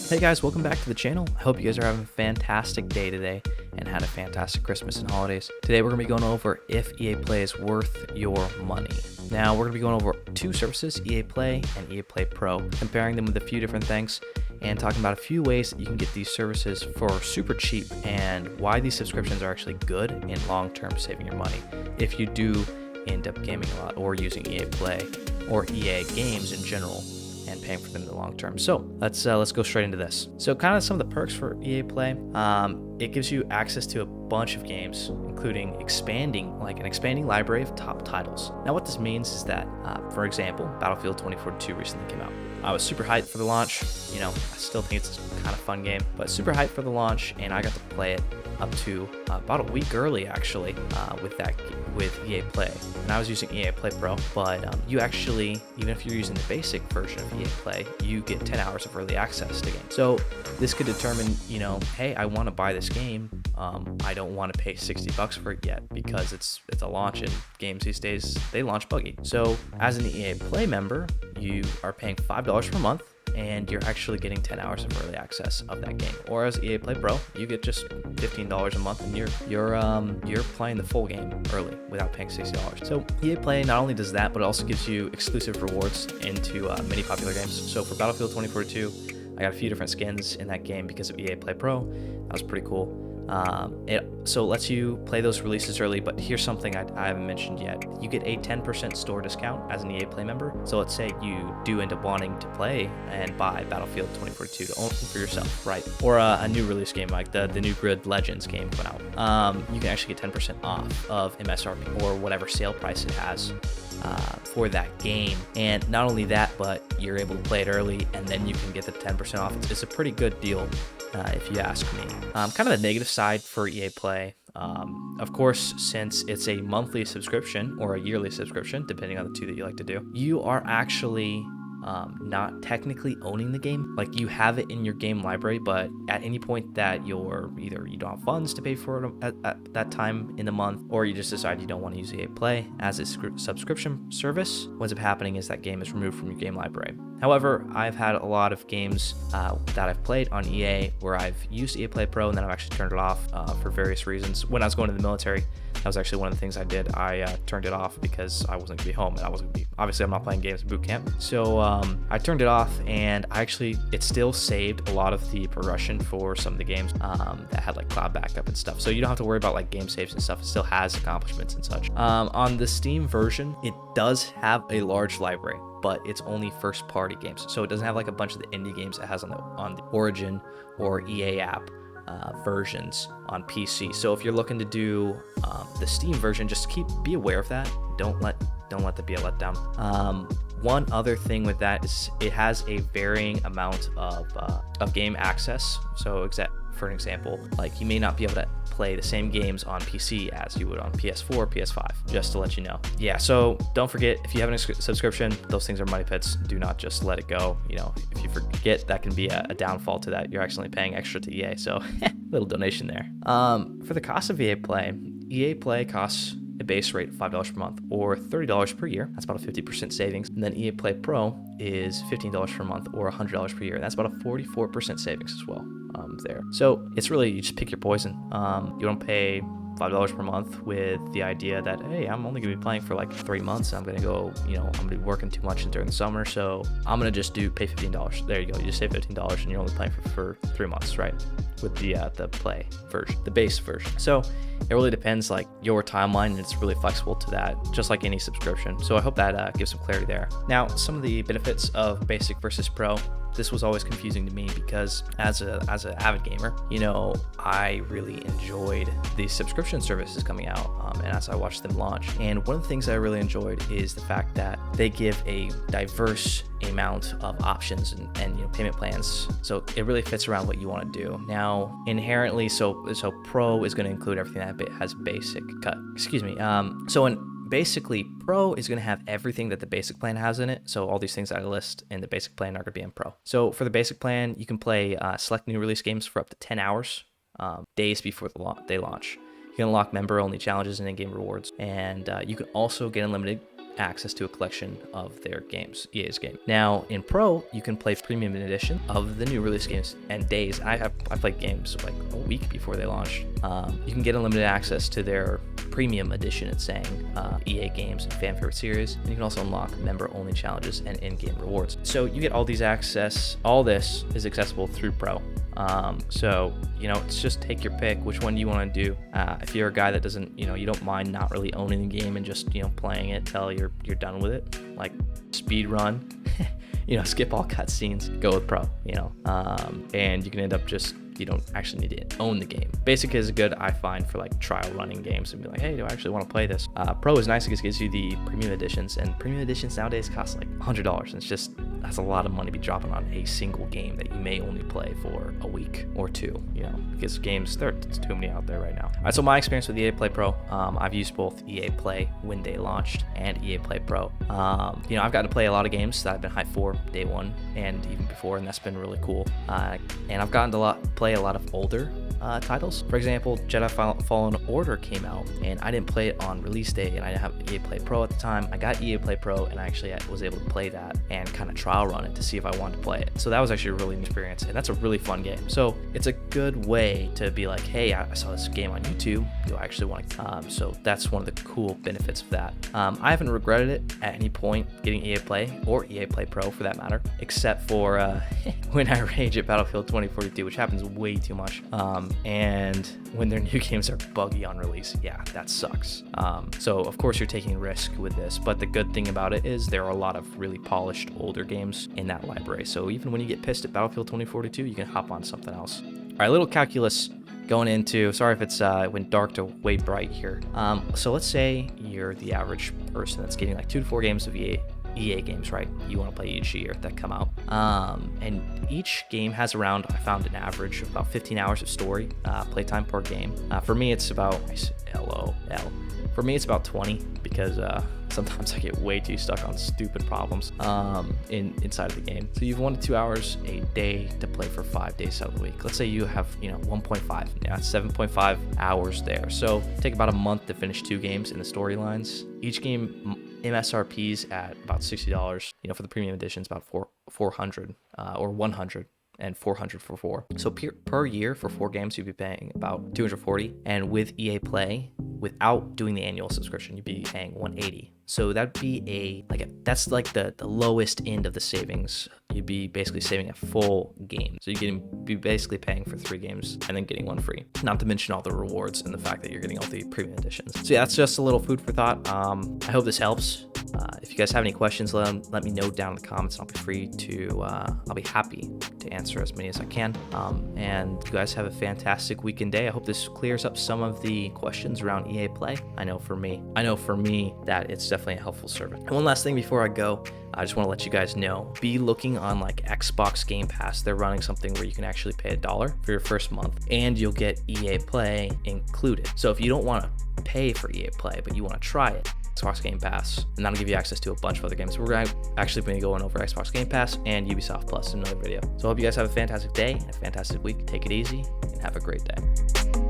Hey guys, welcome back to the channel. I hope you guys are having a fantastic day today and had a fantastic Christmas and holidays. Today we're going to be going over if EA Play is worth your money. Now we're going to be going over two services, EA Play and EA Play Pro, comparing them with a few different things and talking about a few ways that you can get these services for super cheap and why these subscriptions are actually good in long-term saving your money if you do end up gaming a lot or using EA Play or EA games in general and paying for them in the long term. So let's go straight into this. So kind of some of the perks for EA Play, it gives you access to a bunch of games, including an expanding library of top titles. Now what this means is that, for example, Battlefield 2042 recently came out. I was super hyped for the launch. I still think it's a kind of fun game, but super hyped for the launch, and I got to play it up to about a week early actually with EA Play, and I was using EA Play Pro, but you actually, even if you're using the basic version of EA Play, you get 10 hours of early access to games. So this could determine, hey, I want to buy this game, I don't want to pay $60 for it yet because it's a launch, and games these days, they launch buggy. So as an EA Play member, you are paying $5 per month, and you're actually getting 10 hours of early access of that game. Or as EA Play Pro, you get just $15 a month, and you're playing the full game early without paying $60. So EA Play not only does that, but it also gives you exclusive rewards into many popular games. So for Battlefield 2042, I got a few different skins in that game because of EA Play Pro. That was pretty cool. So it lets you play those releases early, but here's something I haven't mentioned yet. You get a 10% store discount as an EA Play member. So let's say you do end up wanting to play and buy Battlefield 2042 to own for yourself, right? Or a new release game like the new Grid Legends game coming out. You can actually get 10% off of MSRP or whatever sale price it has for that game. And not only that, but you're able to play it early, and then you can get the 10% off. It's a pretty good deal. If you ask me. Kind of the negative side for EA Play, of course, since it's a monthly subscription or a yearly subscription, depending on the two that you like to do, you are actually not technically owning the game. Like, you have it in your game library, but at any point that either you don't have funds to pay for it at that time in the month, or you just decide you don't want to use EA Play as a subscription service, what ends up happening is that game is removed from your game library. However, I've had a lot of games that I've played on EA where I've used EA Play Pro, and then I've actually turned it off for various reasons. When I was going to the military, that was actually one of the things I did. I turned it off because I wasn't going to be home, and obviously I'm not playing games in boot camp. So I turned it off, and it still saved a lot of the progression for some of the games that had like cloud backup and stuff. So you don't have to worry about like game saves and stuff. It still has accomplishments and such. On the Steam version, it does have a large library, but it's only first party games. So it doesn't have like a bunch of the indie games it has on the Origin or EA app versions on PC. So if you're looking to do the Steam version, just be aware of that. Don't let that be a letdown. One other thing with that is it has a varying amount of game access. So for an example, like you may not be able to play the same games on PC as you would on PS4 or PS5, just to let you know. Yeah, so don't forget, if you have a subscription, those things are money pits. Do not just let it go. If you forget, that can be a downfall to that. You're actually paying extra to EA, so little donation there. For the cost of EA Play costs a base rate of $5 per month or $30 per year. That's about a 50% savings. And then EA Play Pro is $15 per month or $100 per year. That's about a 44% savings as well there. So it's really, you just pick your poison. You don't pay $5 per month with the idea that, hey, I'm only gonna be playing for like 3 months. I'm gonna be working too much during the summer, so I'm gonna just pay $15. There you go. You just save $15 and you're only playing for 3 months, right? With the Play version, the base version. So it really depends, like your timeline, and it's really flexible to that, just like any subscription. So I hope that gives some clarity there. Now, some of the benefits of basic versus pro. This was always confusing to me because as an avid gamer, I really enjoyed these subscription services coming out, and as I watched them launch. And one of the things I really enjoyed is the fact that they give a diverse amount of options and payment plans, so it really fits around what you want to do. Now, inherently, so Pro is going to include everything that has basic cut. Basically, Pro is going to have everything that the basic plan has in it. So all these things that I list in the basic plan are going to be in Pro. So for the basic plan, you can play select new release games for up to 10 hours, days before they launch. You can unlock member-only challenges and in-game rewards, and you can also get unlimited access to a collection of their games, EA's game. Now in Pro, you can play premium edition of the new release games and days. I played games like a week before they launched. You can get unlimited access to their premium edition, it's saying, EA games and fan favorite series, and you can also unlock member only challenges and in-game rewards. So you get all these access. All this is accessible through Pro. So, it's just take your pick, which one you want to do. If you're a guy that doesn't, you don't mind not really owning the game and just, playing it till you're done with it, like speed run, skip all cutscenes, go with Pro, and you can end up just, you don't actually need to own the game. Basic is good, I find, for like trial running games and be like, hey, do I actually want to play this? Pro is nice because it gives you the premium editions, and premium editions nowadays cost like $100. And it's just, that's a lot of money to be dropping on a single game that you may only play for a week or two, because games, there's too many out there right now. All right, so my experience with EA Play Pro, I've used both EA Play when they launched and EA Play Pro. I've gotten to play a lot of games that I've been hyped for day one and even before, and that's been really cool. And I've gotten to play a lot of older titles. For example, Jedi Fallen Order came out, and I didn't play it on release day, and I didn't have EA Play Pro at the time. I got EA Play Pro, and I actually was able to play that and kind of trial run it to see if I wanted to play it. So that was actually a really neat experience, and that's a really fun game. So it's a good way to be like, hey, I saw this game on YouTube. Do I actually want to? So that's one of the cool benefits of that. I haven't regretted it at any point getting EA Play or EA Play Pro for that matter, except for when I rage at Battlefield 2042, which happens way too much. And when their new games are buggy on release, yeah, that sucks. So of course you're taking risk with this, but the good thing about it is there are a lot of really polished older games in that library. So even when you get pissed at Battlefield 2042, you can hop on something else. All right, little calculus going into, sorry if it's went dark to way bright here. So let's say you're the average person that's getting like 2 to 4 games of EA games, right? You want to play each year that come out. And each game has around, I found an average of about 15 hours of story playtime per game. For me, it's about, LOL. For me, it's about 20 because sometimes I get way too stuck on stupid problems inside of the game. So you have 1 to 2 hours a day to play for 5 days out of the week. Let's say you have 1.5. Yeah, that's 7.5 hours there. So take about a month to finish 2 games in the storylines. Each game MSRP's at about $60. For the premium editions, about 400 or 100. And 400 for 4. So per year for 4 games, you'd be paying about $240. And with EA Play, without doing the annual subscription, you'd be paying $180. So that'd be that's like the lowest end of the savings. You'd be basically saving a full game. So you're be basically paying for 3 games and then getting 1 free. Not to mention all the rewards and the fact that you're getting all the premium editions. So yeah, that's just a little food for thought. I hope this helps. If you guys have any questions, let me know down in the comments. I'll be happy to answer as many as I can. And you guys have a fantastic weekend day. I hope this clears up some of the questions around EA Play. I know for me that it's definitely a helpful service. And one last thing before I go, I just want to let you guys know, be looking on like Xbox Game Pass. They're running something where you can actually pay $1 for your first month and you'll get EA Play included. So if you don't want to pay for EA Play, but you want to try it, Xbox Game Pass, and that'll give you access to a bunch of other games. We're actually going to go over Xbox Game Pass and Ubisoft Plus in another video. So I hope you guys have a fantastic day and a fantastic week. Take it easy and have a great day.